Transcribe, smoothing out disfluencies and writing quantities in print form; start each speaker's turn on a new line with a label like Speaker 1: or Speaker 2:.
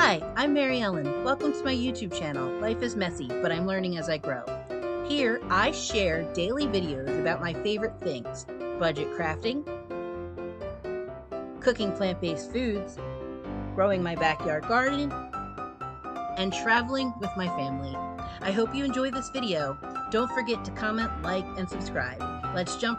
Speaker 1: Hi, I'm Mary Ellen. Welcome to my YouTube channel. Life is messy, but I'm learning as I grow. Here, I share daily videos about my favorite things: budget crafting, cooking plant-based foods, growing my backyard garden, and traveling with my family. I hope you enjoy this video. Don't forget to comment, like, and subscribe. Let's jump